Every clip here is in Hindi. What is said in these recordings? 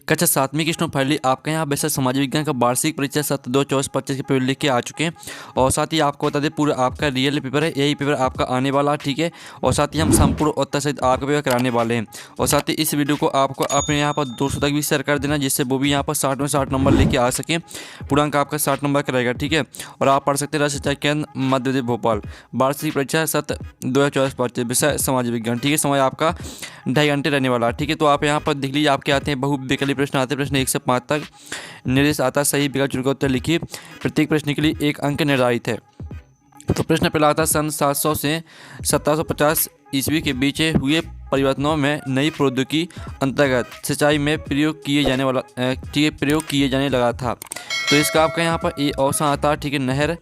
कक्षा 7वीं की स्टूडेंट फाइनली आपके यहाँ वैसे समाज विज्ञान का वार्षिक परीक्षा सत्र 2024-25 के पेपर लिख के आ चुके हैं। और साथ ही आपको बता दें पूरा आपका रियल पेपर है, यही पेपर आपका आने वाला है, ठीक है। और साथ ही हम संपूर्ण उत्तर सहित आपका पेपर कराने वाले हैं। और साथ ही इस वीडियो को आपको अपने यहाँ पर 200 तक भी शेयर कर देना, जिससे वो भी यहाँ पर 60 में 60 नंबर लेके आ सकें। पूरा अंक आपका 60 नंबर का रहेगा, ठीक है। और आप पढ़ सकते हैं राज्य शिक्षा केंद्र मध्य प्रदेश भोपाल, वार्षिक परीक्षा सत्र 2024-25, विषय समाज विज्ञान, ठीक है। समय आपका 2.5 घंटे रहने वाला है, ठीक है। तो आप यहाँ पर देख लीजिए आपके आते हैं बहुविकल्पी प्रश्न आते हैं, प्रश्न 1 से 5 तक निर्देश आता है, सही विकल्प चुनकर उत्तर लिखिए। प्रत्येक प्रश्न के लिए 1 अंक निर्धारित है। तो प्रश्न पहला आता है सन 700 से 1750 ईस्वी के बीच हुए परिवर्तनों में नई प्रौद्योगिकी अंतर्गत सिंचाई में प्रयोग किए जाने लगा था। तो इसका आपका यहाँ पर ए ऑप्शन आता है, ठीक है, नहर,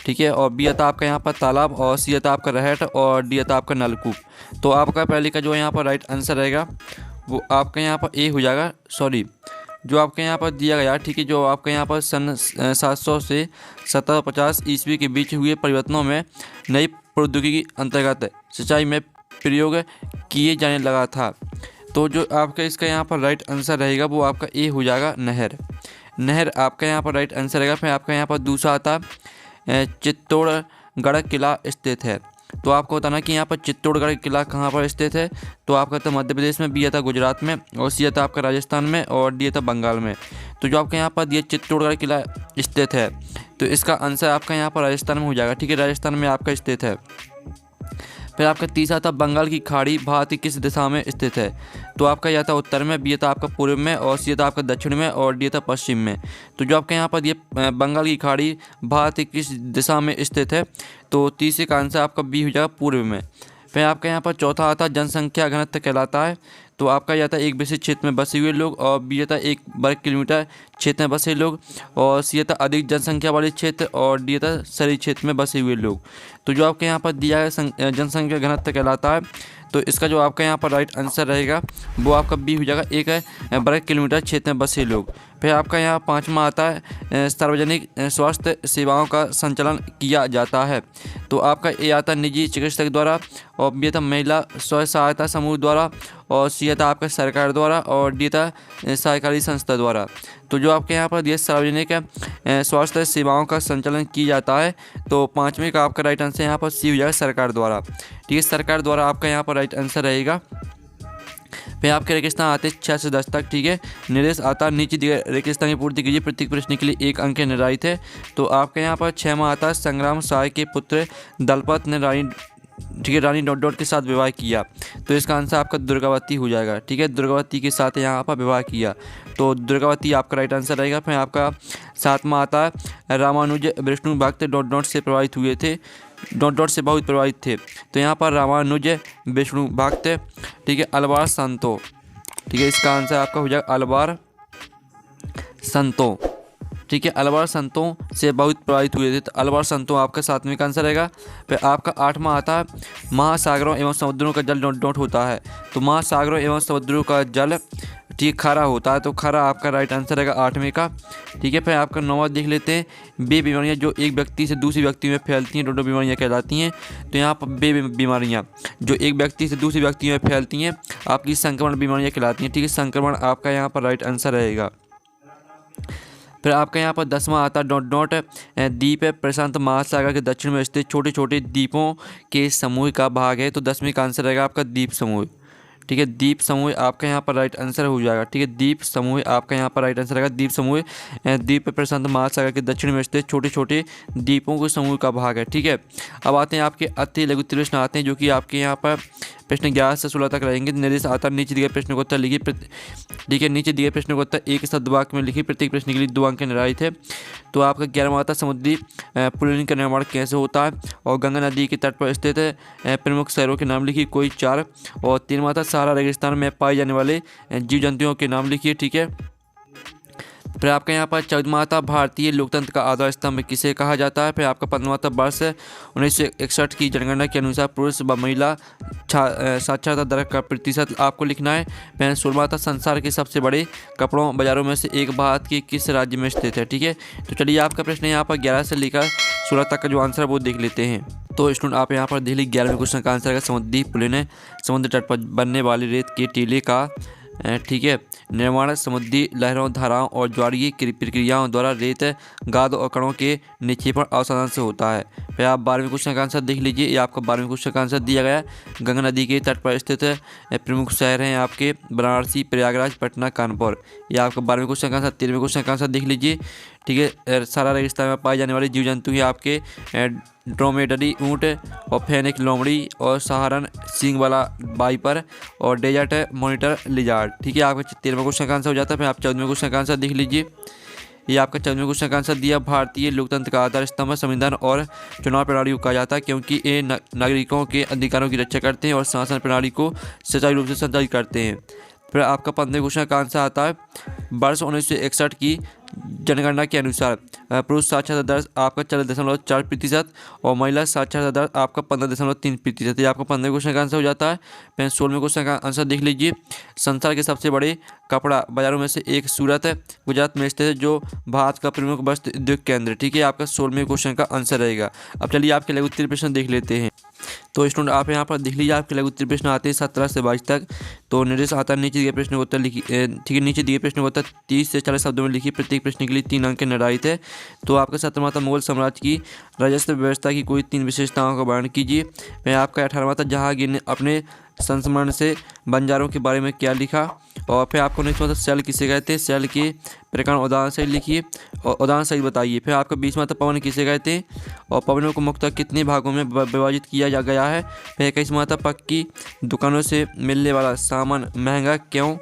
ठीक है। और बी आता आपका यहाँ पर तालाब, और सी आता आपका रहट, और डी आता आपका नलकूप। तो आपका पहले का जो यहाँ पर राइट आंसर रहेगा वो आपका यहाँ पर ए हो जाएगा। सॉरी, जो आपके यहाँ पर दिया गया, ठीक है, जो आपके यहाँ पर सन 700 से 1750 ईस्वी के बीच हुए परिवर्तनों में नई प्रौद्योगिकी अंतर्गत सिंचाई में प्रयोग किए जाने लगा था। तो जो आपका इसका यहाँ पर राइट आंसर रहेगा वो आपका ए हो जाएगा, नहर। नहर आपका यहाँ पर राइट आंसर रहेगा। फिर आपका यहाँ पर दूसरा आता चित्तौड़गढ़ किला स्थित है। तो आपको बताना कि यहाँ पर चित्तौड़गढ़ किला कहाँ पर स्थित है। तो आपका तो मध्य प्रदेश में, बी आता गुजरात में, और सी आता आपका राजस्थान में, और डी आता बंगाल में। तो जो आपके यहाँ पर ये चित्तौड़गढ़ किला स्थित है, तो इसका आंसर आपका यहाँ पर राजस्थान में हो जाएगा, ठीक है। राजस्थान में आपका स्थित है। फिर आपका तीसरा था बंगाल की खाड़ी भारत की किस दिशा में स्थित है। तो आपका यह था उत्तर में, बी था आपका पूर्व में, और सी था आपका दक्षिण में, और डी था पश्चिम में। तो जो आपके यहाँ पर ये बंगाल की खाड़ी भारत की किस दिशा में स्थित है, तो तीसरे का आंसर आपका बी हो जाएगा, पूर्व में। फिर आपका यहाँ पर चौथा आता जनसंख्या घनत्व कहलाता है। तो आपका यह था एक विशिष्ट क्षेत्र में बसे हुए लोग, और बी था 1 वर्ग किलोमीटर क्षेत्र में बसे लोग, और सी था अधिक जनसंख्या वाले क्षेत्र, और डी था शहरी क्षेत्र में बसे हुए लोग। तो जो आपके यहाँ पर दिया है जनसंख्या घनत्व कहलाता है, तो इसका जो आपका यहाँ पर राइट आंसर रहेगा वो आपका बी हो जाएगा, 1 वर्ग किलोमीटर क्षेत्र में बसे लोग। फिर आपका यहाँ 5वां आता है सार्वजनिक स्वास्थ्य सेवाओं का संचालन किया जाता है। तो आपका ए आता है निजी चिकित्सक द्वारा, और बी था महिला स्व सहायता समूह द्वारा, और सी था आपका सरकार द्वारा, और डी था सरकारी संस्था द्वारा। तो जो आपके यहाँ पर ये सार्वजनिक स्वास्थ्य सेवाओं का संचालन किया जाता है, तो 5वें का आपका राइट आंसर यहाँ पर सी हो जाएगा, सरकार द्वारा, ठीक है। सरकार द्वारा आपका यहाँ पर राइट आंसर रहेगा। फिर आपके रेगिस्तान आते 6 से 10 तक, ठीक है। निर्देश आता नीचे दिए रेगिस्तान की पूर्ति कीजिए, प्रत्येक प्रश्न के लिए 1 अंक निर्धारित है। तो आपके यहाँ पर 6वां आता है संग्राम सहाय के पुत्र दलपत ने रानी, ठीक है, रानी डॉट डॉट के साथ विवाह किया। तो इसका आंसर आपका दुर्गावती हो जाएगा, ठीक है। दुर्गावती के साथ यहाँ पर विवाह किया, तो दुर्गावती आपका राइट आंसर रहेगा। फिर आपका 7वां आता है रामानुज विष्णु भक्त डॉट डॉट से प्रभावित हुए थे, डॉट डॉट से बहुत प्रभावित थे। तो यहाँ पर रामानुज विष्णु भक्त, ठीक है, अलवार संतो, ठीक है। इसका आंसर आपका हो जाएगा अलवार संतो, ठीक है। अलवार संतों से बहुत प्रभावित हुए थे, तो अलवार संतों आपका 7वें का आंसर रहेगा। फिर आपका 8वां आता है महासागरों एवं समुद्रों का जल डॉट डॉट होता है। तो महासागरों एवं समुद्रों का जल, ठीक, खारा होता है। तो खारा आपका राइट आंसर रहेगा 8वें का, ठीक है। फिर आपका 9वां देख लेते हैं, बे बीमारियां जो एक व्यक्ति से दूसरी व्यक्ति में फैलती हैं, डोडो बीमारियां कहलाती हैं। तो यहाँ पर बे बीमारियां जो एक व्यक्ति से दूसरी व्यक्ति में फैलती हैं आपकी संक्रमण बीमारियां कहलाती हैं, ठीक है। संक्रमण आपका यहाँ पर राइट आंसर रहेगा। फिर आपका यहाँ पर 10वां आता डॉट डॉट द्वीप प्रशांत महासागर के दक्षिण में स्थित छोटे छोटे द्वीपों के समूह का भाग है। तो 10वें का आंसर रहेगा आपका द्वीप समूह, ठीक है। द्वीप समूह आपका यहाँ पर राइट आंसर हो जाएगा, ठीक है। द्वीप समूह आपका यहाँ पर राइट आंसर रहेगा। द्वीप समूह द्वीप प्रशांत महासागर के दक्षिण में स्थित छोटे छोटे द्वीपों के समूह का भाग है, ठीक है। अब आते हैं आपके अति लघु प्रश्न आते हैं, जो कि आपके यहाँ पर प्रश्न 11 से 16 तक रहेंगे। निर्देश आता नीचे दिए प्रश्न को उत्तर लिखिए, ठीक है। नीचे दिए प्रश्न को उत्तर एक शब्द वाक्य में लिखिए, प्रत्येक प्रश्न के लिए 2 अंक निर्धारित है। तो आपका 11वां आता समुद्री पुलिन का निर्माण कैसे होता है, और गंगा नदी के तट पर स्थित प्रमुख शहरों के नाम लिखिए, कोई 4। और 3वां आता सहारा रेगिस्तान में पाए जाने वाले जीव जंतुओं के नाम लिखिए, ठीक है। फिर आपका यहाँ पर 14वां आता भारतीय लोकतंत्र का आधार स्तंभ किसे कहा जाता है। फिर आपका 15वां आता वर्ष 1961 की जनगणना के अनुसार पुरुष व महिला साक्षरता दर का प्रतिशत आपको लिखना है। फिर 16वां आता संसार के सबसे बड़े कपड़ों बाजारों में से एक भारत के किस राज्य में स्थित है, ठीक है। तो चलिए आपका प्रश्न यहाँ पर 11 से लेकर 16 तक का जो आंसर है वो देख लेते हैं। तो स्टूडेंट आप यहाँ पर देख लीजिए 11वें क्वेश्चन का आंसर है समुद्री पुलिन समुद्र तट पर बनने वाले रेत के टीले का ठीक है, निर्माण समुद्री लहरों, धाराओं और ज्वारीय प्रक्रियाओं द्वारा रेत, गाद और कणों के निक्षेपण अवसाधन से होता है। फिर आप 12वें क्वेश्चन का आंसर देख लीजिए। ये आपका 12वें क्वेश्चन का आंसर दिया गया है। गंगा नदी के तट पर स्थित प्रमुख शहर हैं आपके वाराणसी, प्रयागराज, पटना, कानपुर। ये आपका 12वें क्वेश्चन का आंसर। 13वें क्वेश्चन का आंसर देख लीजिए। ठीक है, सारा रेगिस्तान में पाए जाने वाले जीव जंतु हैं आपके ड्रोमेडरी ऊँट और फेनिक लोमड़ी और सहारन सींग वाला वाइपर और डेजर्ट मॉनिटर लिजार्ड। ठीक है, आपका 13वें क्वेश्चन का आंसर हो जाता है। फिर आप 14वें क्वेश्चन का आंसर देख लीजिए। ये आपका 14वें क्वेश्चन का आंसर दिया, भारतीय लोकतंत्र का आधार स्तंभ संविधान और चुनाव प्रणाली को कहा जाता है क्योंकि ये नागरिकों के अधिकारों की रक्षा करते हैं और शासन प्रणाली को सुचारू रूप से संचालित करते हैं। फिर आपका 15वें क्वेश्चन का आंसर आता है, वर्ष 1961 की जनगणना के अनुसार पुरुष साक्षरता दर आपका 14.4% और महिला साक्षरता दर आपका 15.3%। ये आपका 15वें क्वेश्चन का आंसर हो जाता है। फिर 16वें क्वेश्चन का आंसर देख लीजिए। संसार के सबसे बड़े कपड़ा बाजारों में से एक सूरत गुजरात में स्थित है, जो भारत का प्रमुख वस्त्र उद्योग केंद्र। ठीक है, आपका 16वें क्वेश्चन का आंसर रहेगा। अब चलिए आपके लघु उत्तरीय प्रश्न देख लेते हैं। तो स्टूडेंट आप यहाँ पर देख लीजिए, आपके लघु उत्तरीय प्रश्न आते हैं 17 से 22 तक। तो निर्देश आता है, नीचे दिए प्रश्न को उत्तर लिखिए। ठीक है, नीचे दिए प्रश्न को उत्तर 30 से 40 शब्दों में लिखिए। प्रत्येक प्रश्न के लिए 3 अंक निर्धारित है। तो आपका 17वां था, मुगल साम्राज्य की राजस्व व्यवस्था की कोई 3 विशेषताओं का वर्णन कीजिए। मैं आपका 18वां था, जहांगीर ने अपने संस्मरण से बंजारों के बारे में क्या लिखा। और फिर आपको 19वां था, शैल किसे कहते हैं, शैल के प्रकार उदाहरण सहित लिखिए और उदाहरण सहित बताइए। फिर आपका 20वां था, पवन किसे कहते हैं और पवनों को मुख्यतः कितने भागों में विभाजित किया गया है। फिर 21वां था, पक्की दुकानों से मिलने वाला सामान महंगा क्यों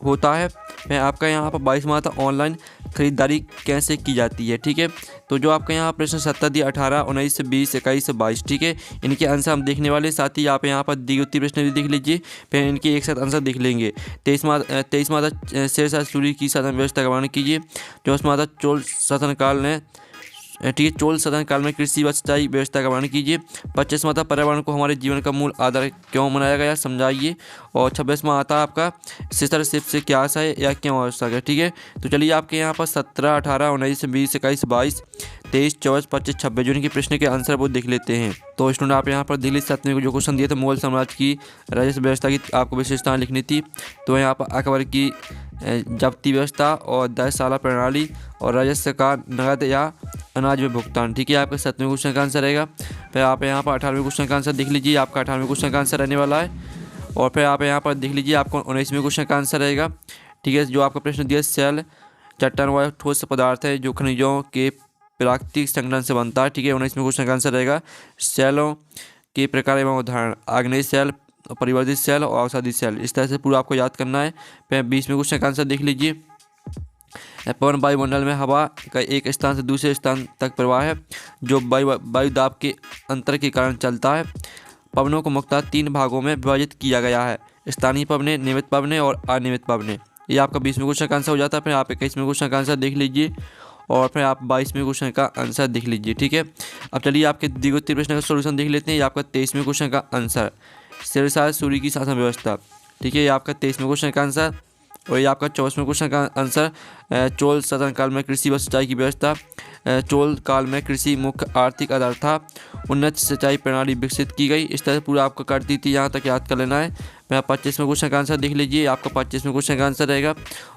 होता है। फिर आपका यहाँ पर 22वां था, ऑनलाइन खरीदारी कैसे की जाती है। ठीक है, तो जो आपका यहाँ प्रश्न 17 दिया, 18, 19, 20, 21, 22। ठीक है, इनके आंसर हम देखने वाले। साथ ही आप यहाँ पर दिए उत्तरीय प्रश्न भी देख लीजिए, फिर इनके एक साथ आंसर देख लेंगे। 23वां था, शेरशाह सूरी की शासन व्यवस्था का वर्णन कीजिए। 24वां था, चोल शासनकाल ने ठीक है, चोल शासनकाल में कृषि व सिंचाई व्यवस्था का वर्णन कीजिए। 25वां था, पर्यावरण को हमारे जीवन का मूल आधार क्यों मनाया गया, समझाइए। और 26वां आता है आपका, सिस्टरशिप से क्या आशा है या क्यों आवश्यक है। ठीक है, तो चलिए आपके यहाँ पर 17, 18, 19, 20, 21, 22, 23, 24, 25, 26 जो इनके प्रश्न के आंसर वो देख लेते हैं। तो स्टूडेंट आप यहाँ पर दिल्ली 7वें को जो क्वेश्चन दिए थे, मुगल साम्राज्य की राजस्व व्यवस्था की आपको विशेषताएं लिखनी थी। तो यहाँ पर अकबर की जब्ती व्यवस्था और 10 साला प्रणाली और राजस्व का नगद या अनाज में भुगतान। ठीक है, आपका 7वें क्वेश्चन का आंसर रहेगा। फिर आप यहाँ पर 18वें क्वेश्चन का आंसर देख लीजिए, आपका 18वें क्वेश्चन का आंसर रहने वाला है। और फिर आप यहाँ पर देख लीजिए, आपको 19वें क्वेश्चन का आंसर रहेगा। ठीक है, जो आपका प्रश्न दिया, सेल चट्टान व ठोस पदार्थ है जो खनिजों के प्राकृतिक संगठन से बनता है। ठीक है, 19वें क्वेश्चन का आंसर रहेगा, सेलों के प्रकार एवं उदाहरण, आग्नेय सेल, परिवर्तित सेल और औषधि सेल। इस तरह से पूरा आपको याद करना है। फिर 20वें क्वेश्चन का आंसर देख लीजिए, पवन वायुमंडल में हवा का एक स्थान से दूसरे स्थान तक प्रवाह है, जो वायु दाब के अंतर के कारण चलता है। पवनों को मुख्यतः 3 भागों में विभाजित किया गया है, स्थानीय पवनें, नियमित पवनें और अनियमित पवनें। ये आपका 20वें क्वेश्चन का आंसर हो जाता है। फिर आप 21वें क्वेश्चन का आंसर देख लीजिए और फिर आप 22वें क्वेश्चन का आंसर देख लीजिए। ठीक है, अब चलिए आपके दिए गए प्रश्न का सोल्यूशन देख लेते हैं। ये आपका 23वें क्वेश्चन का आंसर, शेरशाह सूरी की शासन व्यवस्था। ठीक है, ये आपका 23वें क्वेश्चन का आंसर। और ये आपका 24वें क्वेश्चन का आंसर, चोल शासनकाल में कृषि व सिंचाई की व्यवस्था। चोल काल में कृषि मुख्य आर्थिक आधार था, उन्नत सिंचाई प्रणाली विकसित की गई। इस तरह पूरा आपको कर दी थी, यहाँ तक याद कर लेना है। मैं 25वें क्वेश्चन का आंसर देख लीजिए, आपका 25वें क्वेश्चन का आंसर रहेगा।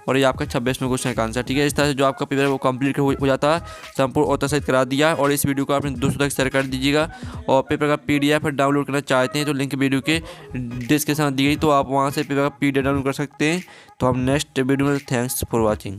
और ये आपका 26वें क्वेश्चन का आंसर। ठीक है, इस तरह से जो आपका पेपर है वो कंप्लीट हो जाता है, संपूर्ण उत्तर सहित करा दिया है। और इस वीडियो को आपने दोस्तों तक शेयर कर दीजिएगा। और पेपर का PDF डाउनलोड करना चाहते हैं तो लिंक वीडियो के डिस्क्रिप्शन में दी गई, तो आप वहाँ से पेपर का PDF डाउनलोड कर सकते हैं। तो हम नेक्स्ट वीडियो में, थैंक्स फॉर वॉचिंग।